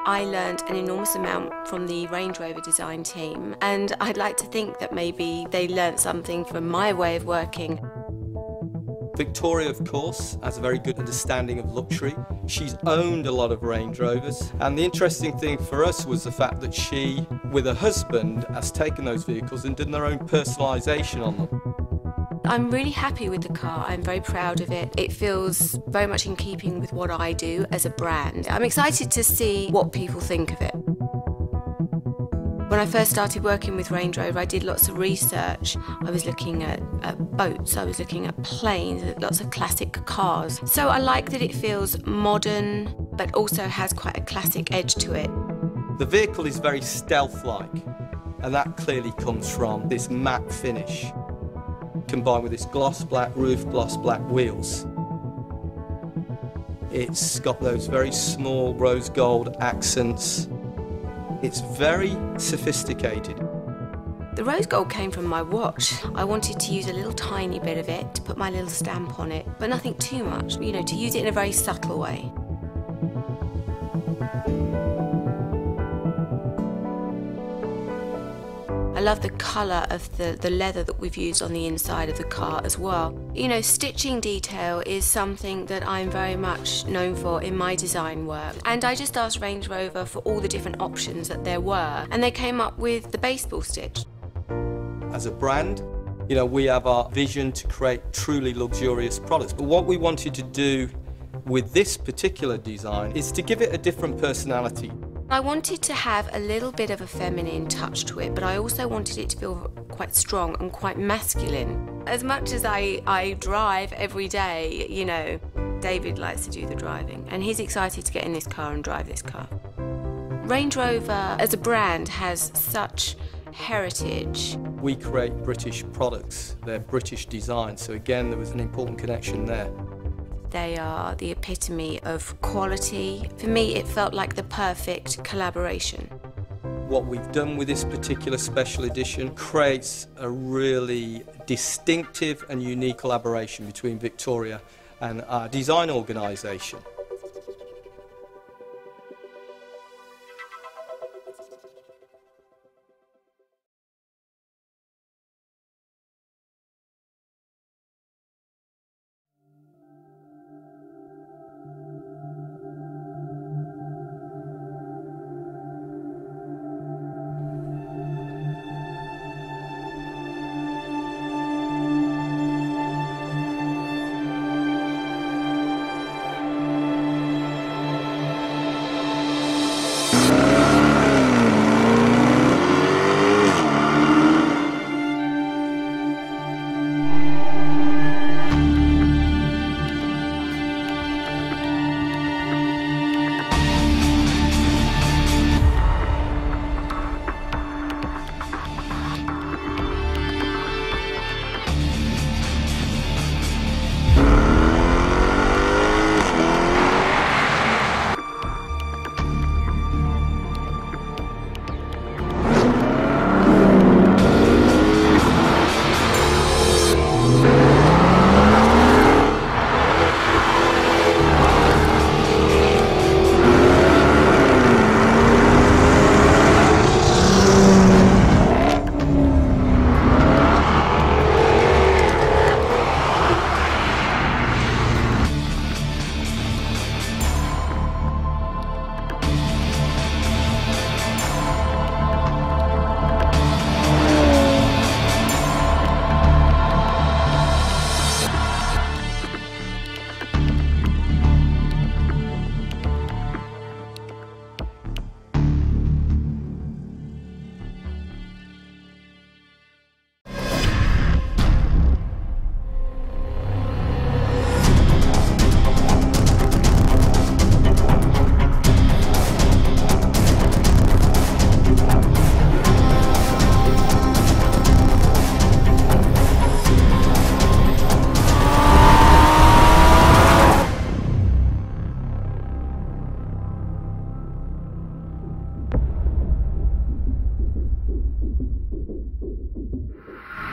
I learned an enormous amount from the Range Rover design team, and I'd like to think that maybe they learnt something from my way of working. Victoria, of course, has a very good understanding of luxury. She's owned a lot of Range Rovers, and the interesting thing for us was the fact that she, with her husband, has taken those vehicles and done their own personalisation on them. I'm really happy with the car. I'm very proud of it. It feels very much in keeping with what I do as a brand. I'm excited to see what people think of it. When I first started working with Range Rover, I did lots of research. I was looking at boats, I was looking at planes, lots of classic cars. So I like that it feels modern, but also has quite a classic edge to it. The vehicle is very stealth-like, and that clearly comes from this matte finish, combined with this gloss black roof, gloss black wheels. It's got those very small rose gold accents. It's very sophisticated. The rose gold came from my watch. I wanted to use a little tiny bit of it to put my little stamp on it, but nothing too much, you know, to use it in a very subtle way. I love the colour of the leather that we've used on the inside of the car as well. You know, stitching detail is something that I'm very much known for in my design work. And I just asked Range Rover for all the different options that there were, and they came up with the baseball stitch. As a brand, you know, we have our vision to create truly luxurious products. But what we wanted to do with this particular design is to give it a different personality. I wanted to have a little bit of a feminine touch to it, but I also wanted it to feel quite strong and quite masculine. As much as I drive every day, you know, David likes to do the driving, and he's excited to get in this car and drive this car. Range Rover as a brand has such heritage. We create British products, they're British design, so again there was an important connection there. They are the epitome of quality. For me, it felt like the perfect collaboration. What we've done with this particular special edition creates a really distinctive and unique collaboration between Victoria and our design organisation.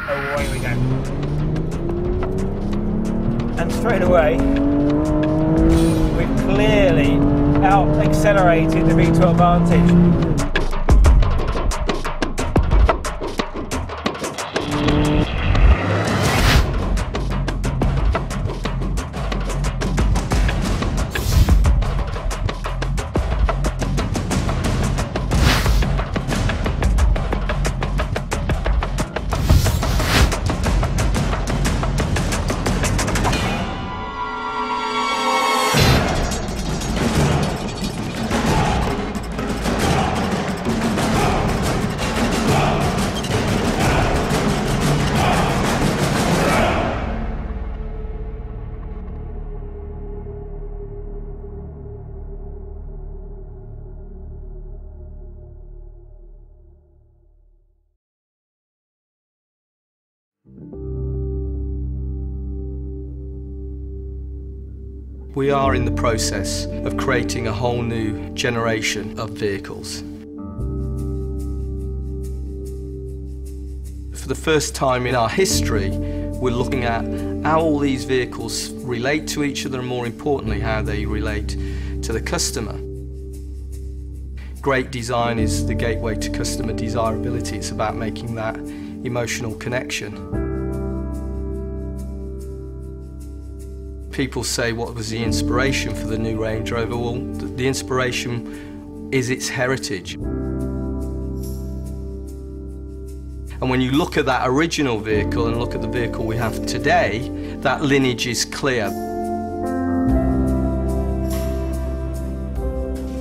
Away we go. And straight away, we've clearly out-accelerated the V12 Advantage. We are in the process of creating a whole new generation of vehicles. For the first time in our history, we're looking at how all these vehicles relate to each other and, more importantly, how they relate to the customer. Great design is the gateway to customer desirability. It's about making that emotional connection. People say, what was the inspiration for the new Range Rover? Well, the inspiration is its heritage. And when you look at that original vehicle and look at the vehicle we have today, that lineage is clear.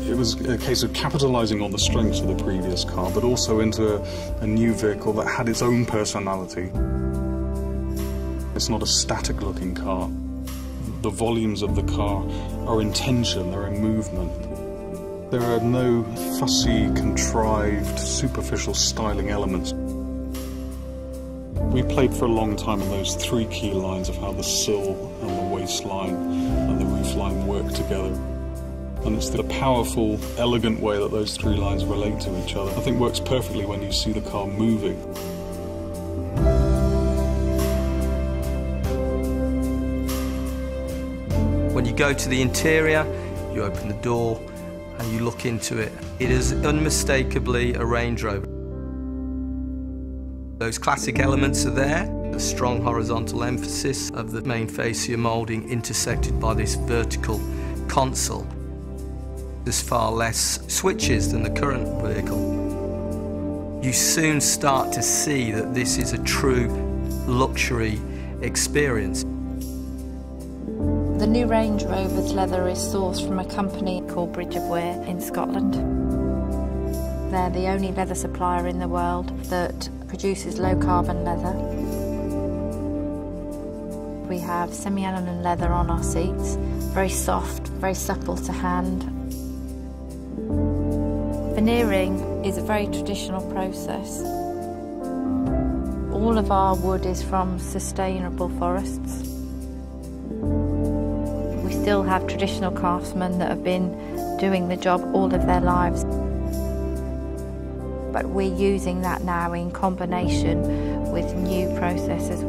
It was a case of capitalising on the strengths of the previous car, but also into a new vehicle that had its own personality. It's not a static-looking car. The volumes of the car are in tension, they're in movement. There are no fussy, contrived, superficial styling elements. We played for a long time on those three key lines of how the sill and the waistline and the roofline work together. And it's the powerful, elegant way that those three lines relate to each other. I think works perfectly when you see the car moving. When you go to the interior, you open the door and you look into it. It is unmistakably a Range Rover. Those classic elements are there, the strong horizontal emphasis of the main fascia moulding intersected by this vertical console. There's far less switches than the current vehicle. You soon start to see that this is a true luxury experience. The new Range Rover's leather is sourced from a company called Jaguar in Scotland. They're the only leather supplier in the world that produces low-carbon leather. We have semi-aniline leather on our seats, very soft, very supple to hand. Veneering is a very traditional process. All of our wood is from sustainable forests. We still have traditional craftsmen that have been doing the job all of their lives. But we're using that now in combination with new processes.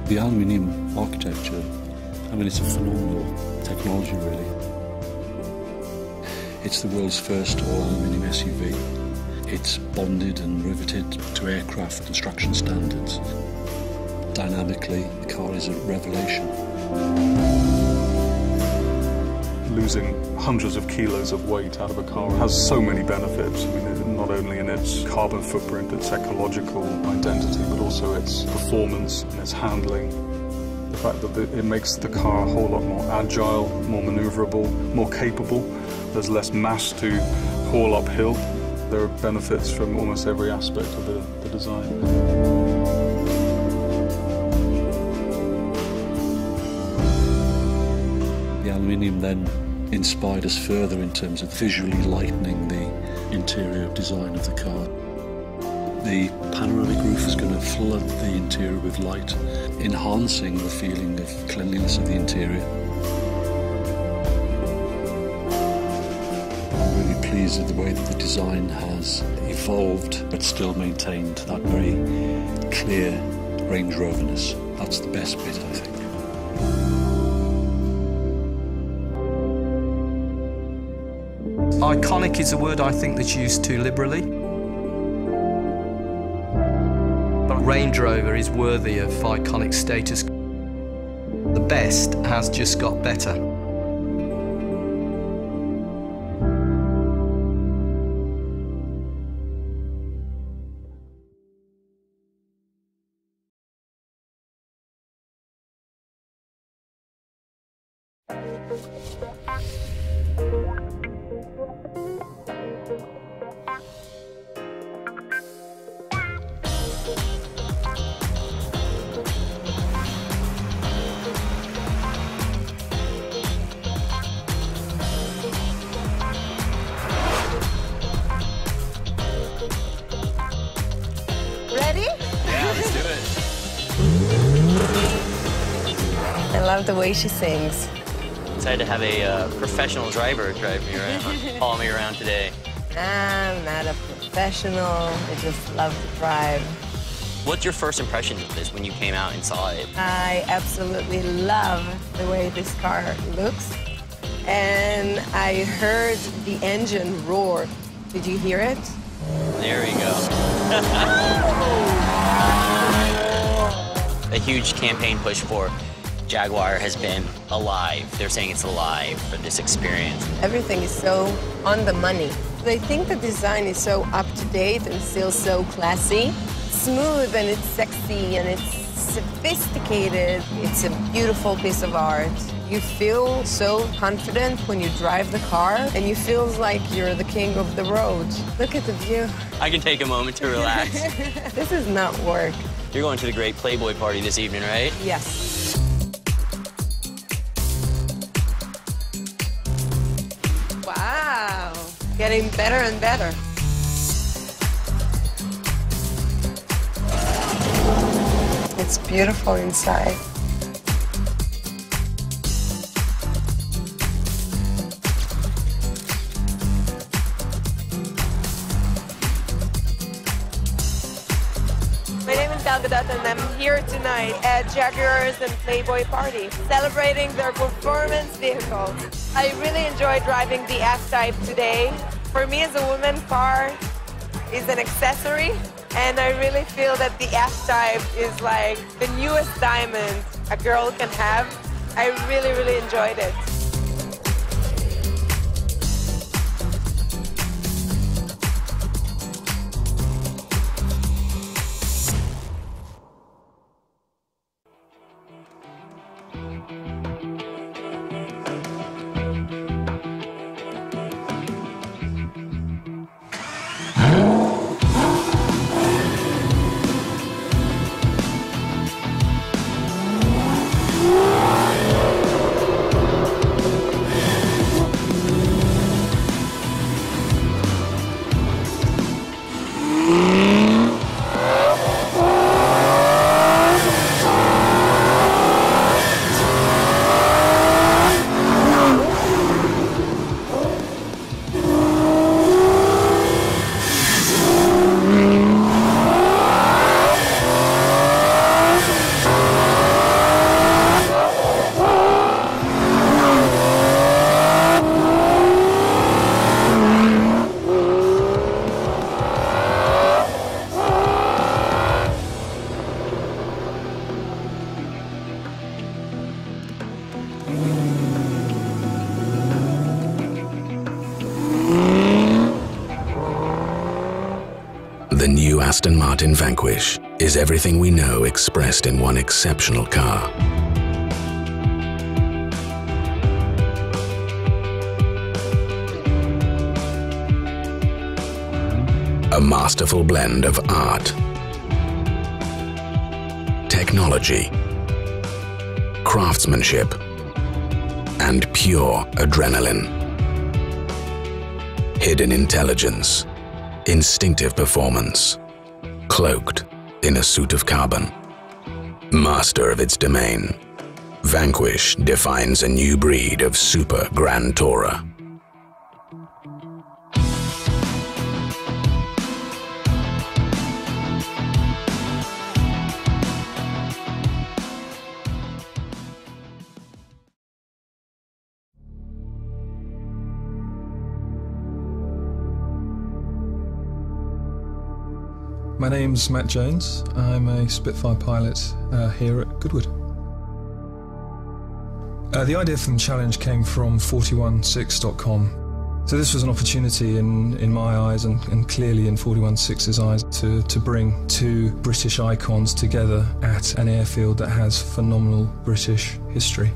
The aluminium architecture, I mean, it's a phenomenal technology, really. It's the world's first all-aluminium SUV. It's bonded and riveted to aircraft construction standards. Dynamically, the car is a revelation. Losing hundreds of kilos of weight out of a car has so many benefits. I mean, not only in its carbon footprint, its ecological identity, but also its performance and its handling. The fact that it makes the car a whole lot more agile, more manoeuvrable, more capable. There's less mass to haul uphill. There are benefits from almost every aspect of the design. The aluminium then inspired us further in terms of visually lightening the interior design of the car. The panoramic roof is going to flood the interior with light, enhancing the feeling of cleanliness of the interior. I'm really pleased with the way that the design has evolved but still maintained that very clear Range Rover-ness. That's the best bit, I think. Iconic is a word I think that's used too liberally. But Range Rover is worthy of iconic status. The best has just got better. I love the way she sings. Excited to have a professional driver drive me around, haul me around today. I'm not a professional. I just love to drive. What's your first impression of this when you came out and saw it? I absolutely love the way this car looks. And I heard the engine roar. Did you hear it? There we go. A huge campaign push for Jaguar has been alive. They're saying it's alive for this experience. Everything is so on the money. I think the design is so up-to-date and still so classy. It's smooth and it's sexy and it's sophisticated. It's a beautiful piece of art. You feel so confident when you drive the car and you feel like you're the king of the road. Look at the view. I can take a moment to relax. This is not work. You're going to the great Playboy party this evening, right? Yes. Wow, getting better and better. It's beautiful inside. My name is Algadot and I'm here tonight at Jaguar's and Playboy party, celebrating their performance vehicles. I really enjoyed driving the F-Type today. For me as a woman, car is an accessory, and I really feel that the F-Type is like the newest diamond a girl can have. I really, really enjoyed it. The new Aston Martin Vanquish is everything we know expressed in one exceptional car. A masterful blend of art, technology, craftsmanship, and pure adrenaline. Hidden intelligence, instinctive performance, cloaked in a suit of carbon. Master of its domain, Vanquish defines a new breed of super grand tourer. My name's Matt Jones. I'm a Spitfire pilot here at Goodwood. The idea for the challenge came from 416.com. So this was an opportunity in my eyes and clearly in 416's eyes to bring two British icons together at an airfield that has phenomenal British history.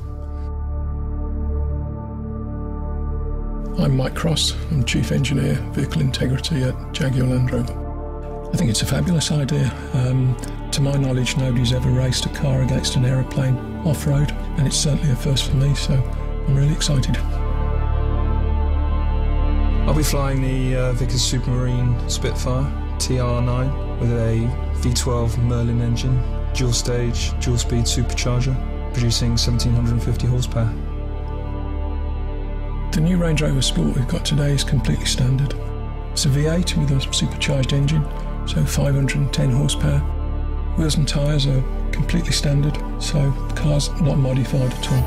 I'm Mike Cross. I'm Chief Engineer, Vehicle Integrity at Jaguar Land Rover. I think it's a fabulous idea. To my knowledge, nobody's ever raced a car against an aeroplane off-road, and it's certainly a first for me, so I'm really excited. I'll be flying the Vickers Supermarine Spitfire TR9 with a V12 Merlin engine, dual-stage, dual-speed supercharger, producing 1750 horsepower. The new Range Rover Sport we've got today is completely standard. It's a V8 with a supercharged engine, so 510 horsepower. Wheels and tyres are completely standard, so the car's not modified at all.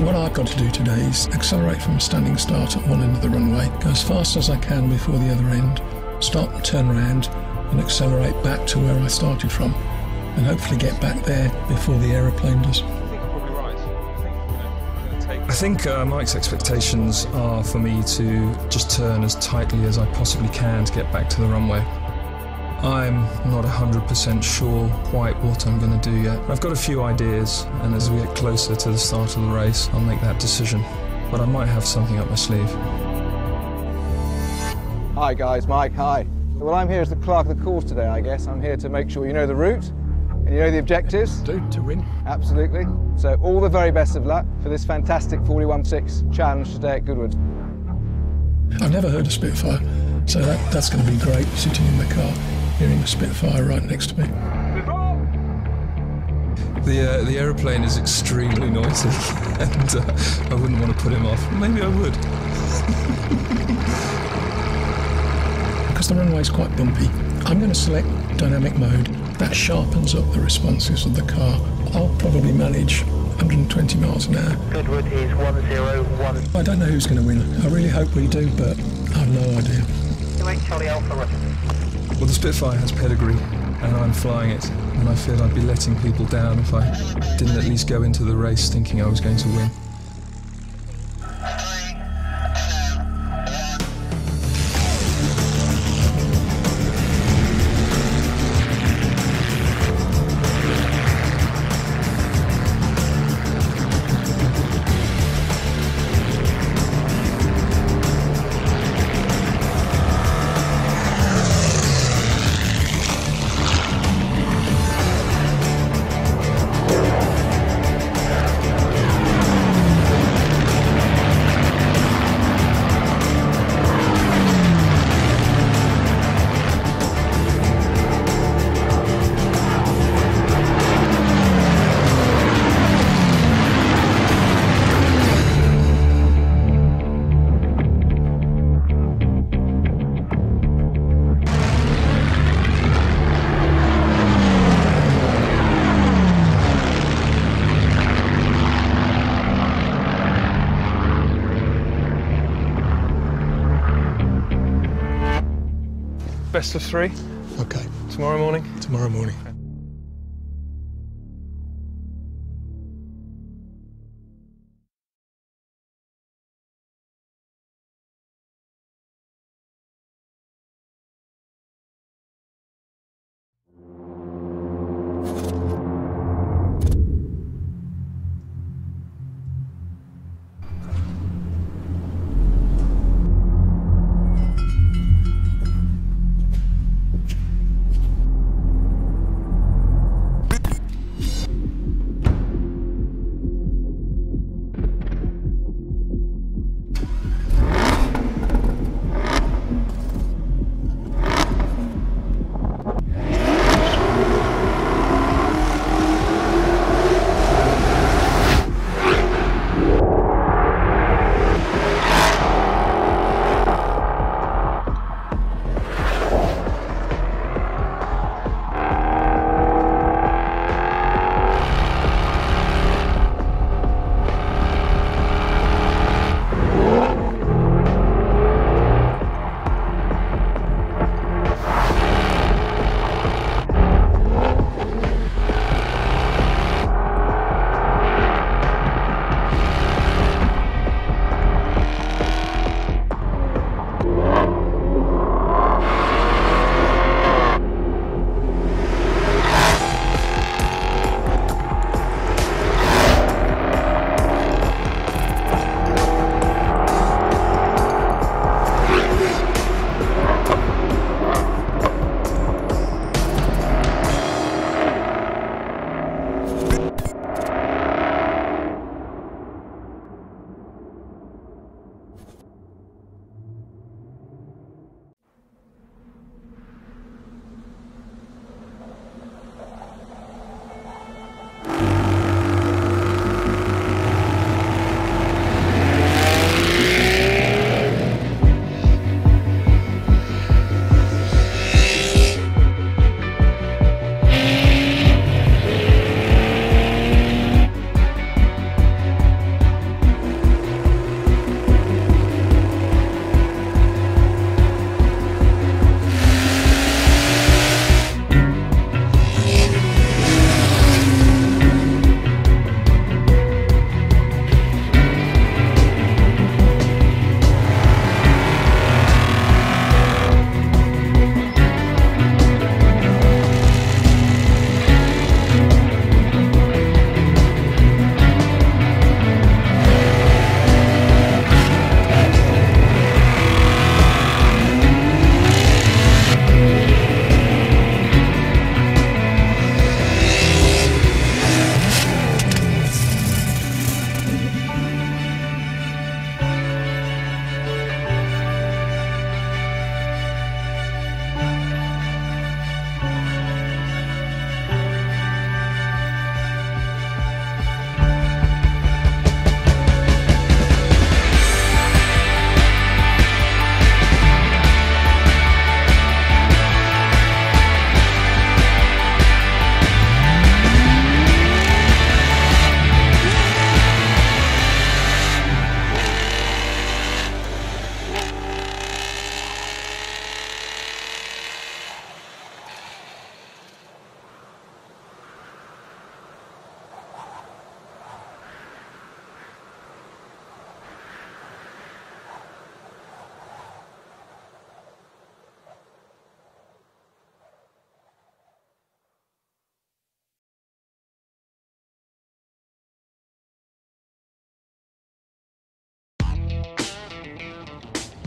What I've got to do today is accelerate from a standing start at one end of the runway, go as fast as I can before the other end, stop and turn around and accelerate back to where I started from, and hopefully get back there before the aeroplane does. I think Mike's expectations are for me to just turn as tightly as I possibly can to get back to the runway. I'm not 100% sure quite what I'm going to do yet. I've got a few ideas, and as we get closer to the start of the race, I'll make that decision. But I might have something up my sleeve. Hi guys, Mike, hi. Well, I'm here as the clerk of the course today, I guess. I'm here to make sure you know the route and you know the objectives. To win. Absolutely. So all the very best of luck for this fantastic 416 challenge today at Goodwood. I've never heard of Spitfire, so that's going to be great, sitting in the car, hearing a Spitfire right next to me. The aeroplane is extremely noisy, and I wouldn't want to put him off. Maybe I would. Because the runway is quite bumpy, I'm going to select dynamic mode. That sharpens up the responses of the car. I'll probably manage 120 miles an hour. Goodwood is 101. I don't know who's going to win. I really hope we do, but I have no idea. Charlie Alpha. Well, the Spitfire has pedigree, and I'm flying it, and I feared I'd be letting people down if I didn't at least go into the race thinking I was going to win. Best of three. Okay. Tomorrow morning? Tomorrow morning.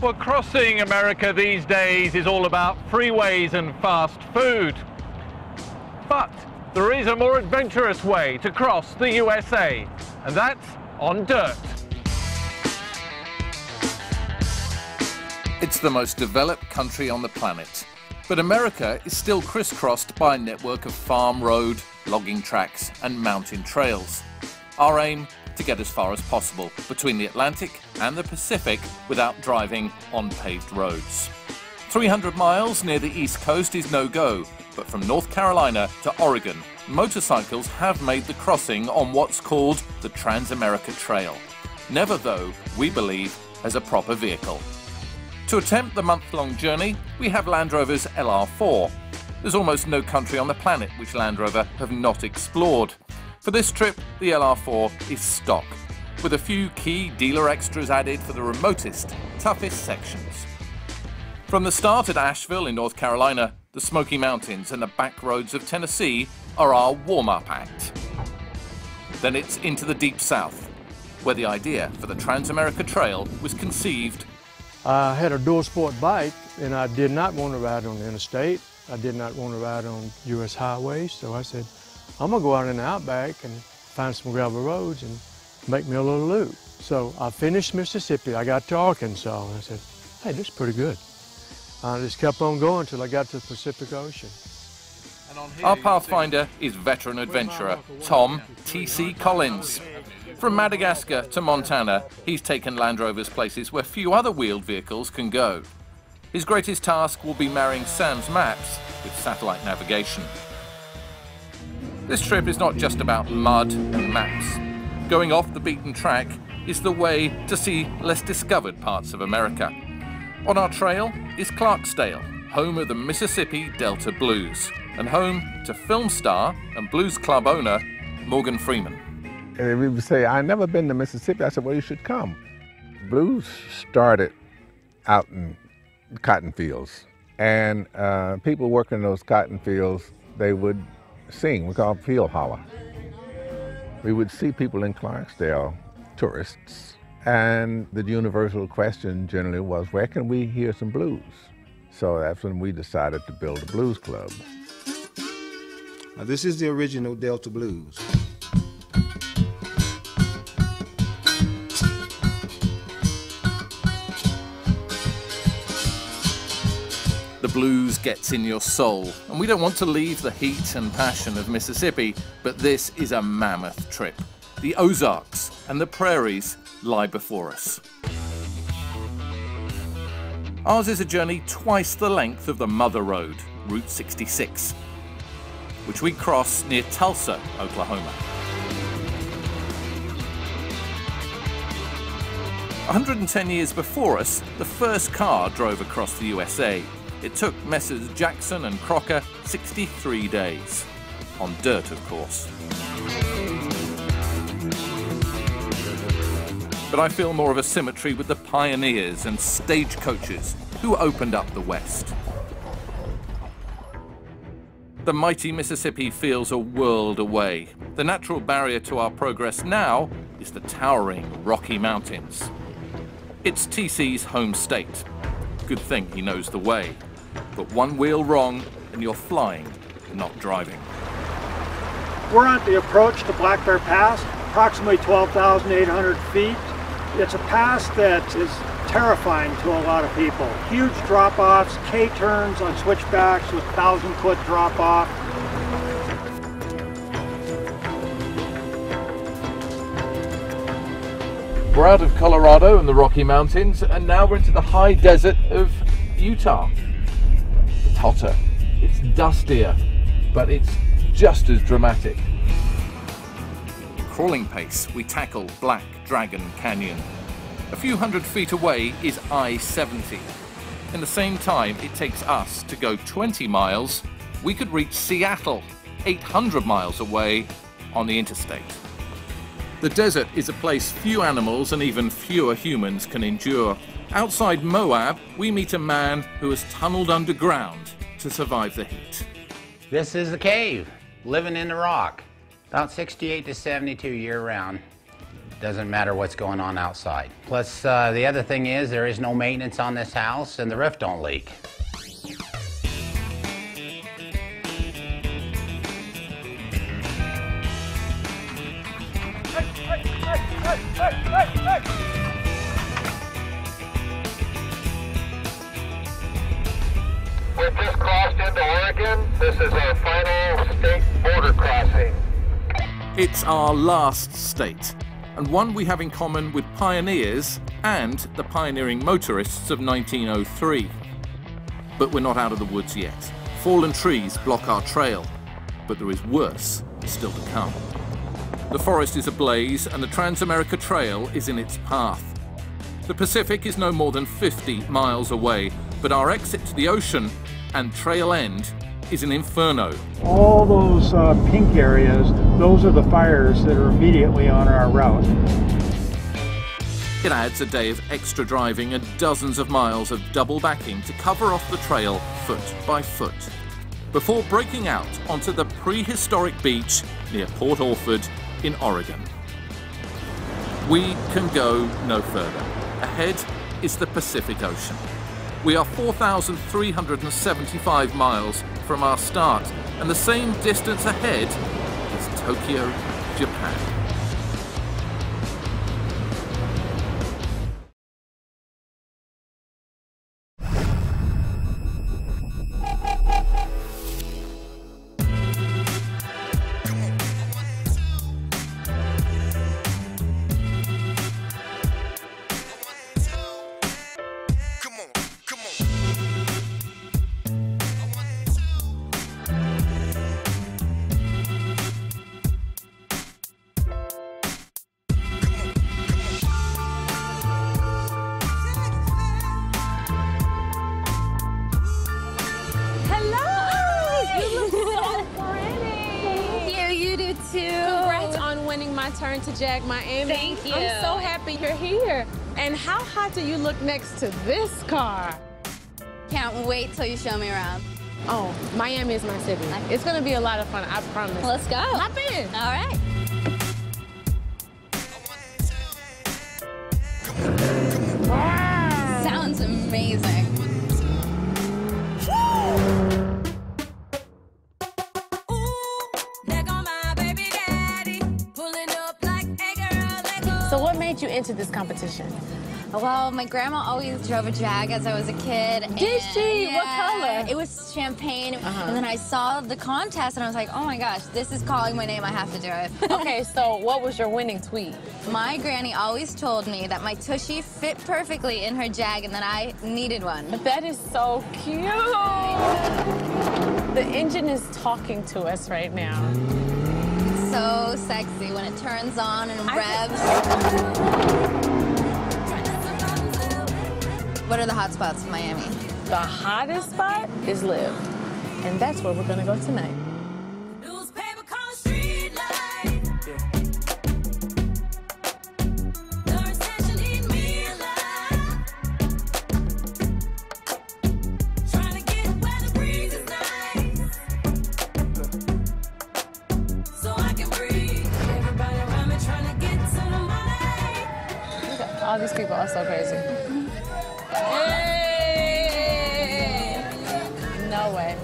Well, crossing America these days is all about freeways and fast food. But there is a more adventurous way to cross the USA, and that's on dirt. It's the most developed country on the planet, but America is still crisscrossed by a network of farm road, logging tracks and mountain trails. Our aim, to get as far as possible between the Atlantic and the Pacific without driving on paved roads. 300 miles near the East Coast is no-go, but from North Carolina to Oregon, motorcycles have made the crossing on what's called the Trans-America Trail. Never, though, we believe, as a proper vehicle. To attempt the month-long journey, we have Land Rover's LR4. There's almost no country on the planet which Land Rover have not explored. For this trip, the LR4 is stock, with a few key dealer extras added for the remotest, toughest sections. From the start at Asheville in North Carolina, the Smoky Mountains and the back roads of Tennessee are our warm-up act. Then it's into the Deep South, where the idea for the Trans-America Trail was conceived. I had a dual sport bike, and I did not want to ride on the interstate. I did not want to ride on U.S. highways, so I said, I'm gonna go out in the outback and find some gravel roads and make me a little loop. So I finished Mississippi, I got to Arkansas, and I said, hey, this is pretty good. I just kept on going until I got to the Pacific Ocean. Our pathfinder is veteran adventurer Tom T.C. Collins. From Madagascar to Montana, he's taken Land Rovers places where few other wheeled vehicles can go. His greatest task will be marrying Sam's maps with satellite navigation. This trip is not just about mud and maps. Going off the beaten track is the way to see less discovered parts of America. On our trail is Clarksdale, home of the Mississippi Delta Blues, and home to film star and blues club owner Morgan Freeman. And we would say, I've never been to Mississippi. I said, well, you should come. Blues started out in cotton fields, and people working in those cotton fields, they would sing. We call it field holler. We would see people in Clarksdale, tourists, and the universal question generally was, where can we hear some blues? So that's when we decided to build a blues club. Now, this is the original Delta Blues. The blues gets in your soul, and we don't want to leave the heat and passion of Mississippi, but this is a mammoth trip. The Ozarks and the prairies lie before us. Ours is a journey twice the length of the mother road, Route 66, which we cross near Tulsa, Oklahoma. 110 years before us, the first car drove across the USA. It took Messrs. Jackson and Crocker 63 days. On dirt, of course. But I feel more of a symmetry with the pioneers and stagecoaches who opened up the West. The mighty Mississippi feels a world away. The natural barrier to our progress now is the towering Rocky Mountains. It's TC's home state. Good thing he knows the way. But one wheel wrong and you're flying, not driving. We're on the approach to Black Bear Pass, approximately 12,800 feet. It's a pass that is terrifying to a lot of people. Huge drop-offs, K-turns on switchbacks with 1,000-foot drop-off. We're out of Colorado and the Rocky Mountains, and now we're into the high desert of Utah. It's hotter, it's dustier, but it's just as dramatic. Crawling pace, we tackle Black Dragon Canyon. A few hundred feet away is I-70. In the same time it takes us to go 20 miles, we could reach Seattle, 800 miles away on the interstate. The desert is a place few animals and even fewer humans can endure. Outside Moab, we meet a man who has tunneled underground to survive the heat. This is the cave, living in the rock. About 68 to 72 year-round. Doesn't matter what's going on outside. Plus, the other thing is there is no maintenance on this house and the roof don't leak. We've just crossed into Oregon. This is our final state border crossing. It's our last state, and one we have in common with pioneers and the pioneering motorists of 1903. But we're not out of the woods yet. Fallen trees block our trail, but there is worse still to come. The forest is ablaze and the Trans-America Trail is in its path. The Pacific is no more than 50 miles away, but our exit to the ocean and trail end is an inferno. All those pink areas, those are the fires that are immediately on our route. It adds a day of extra driving and dozens of miles of double backing to cover off the trail foot by foot, before breaking out onto the prehistoric beach near Port Orford in Oregon. We can go no further. Ahead is the Pacific Ocean. We are 4,375 miles from our start, and the same distance ahead is Tokyo, Japan. Congrats on winning my turn to Jag Miami. Thank you. I'm so happy you're here. And how hot do you look next to this car? Can't wait till you show me around. Oh, Miami is my city. It's gonna be a lot of fun, I promise. Let's go. Hop in. All right. Wow. Sounds amazing. So what made you into this competition? Well, my grandma always drove a Jag as I was a kid. Did she? Yeah, what color? It was champagne. And then I saw the contest and I was like, oh my gosh, this is calling my name. I have to do it. Okay, so what was your winning tweet? My granny always told me that my tushy fit perfectly in her Jag and that I needed one. That is so cute. The engine is talking to us right now. So sexy when it turns on and revs. What are the hot spots in Miami? The hottest spot is Live, and that's where we're gonna go tonight. All these people are so crazy. Hey! No way.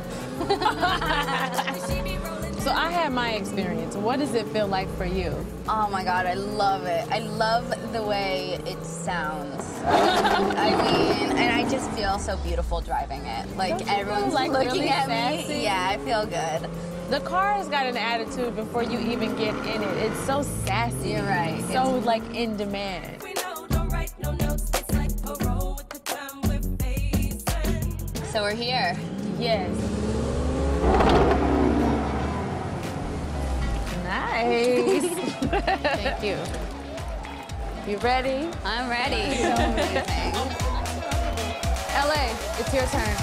So I had my experience. What does it feel like for you? Oh my God, I love it. I love the way it sounds. I mean, and I just feel so beautiful driving it. Like everyone's like looking really at sassy? me. Yeah, I feel good. The car has got an attitude before you even get in it. It's so sassy. You're right. So like in demand. So we're here. Yes. Nice. Thank you. You ready? I'm ready. So amazing. LA, it's your turn.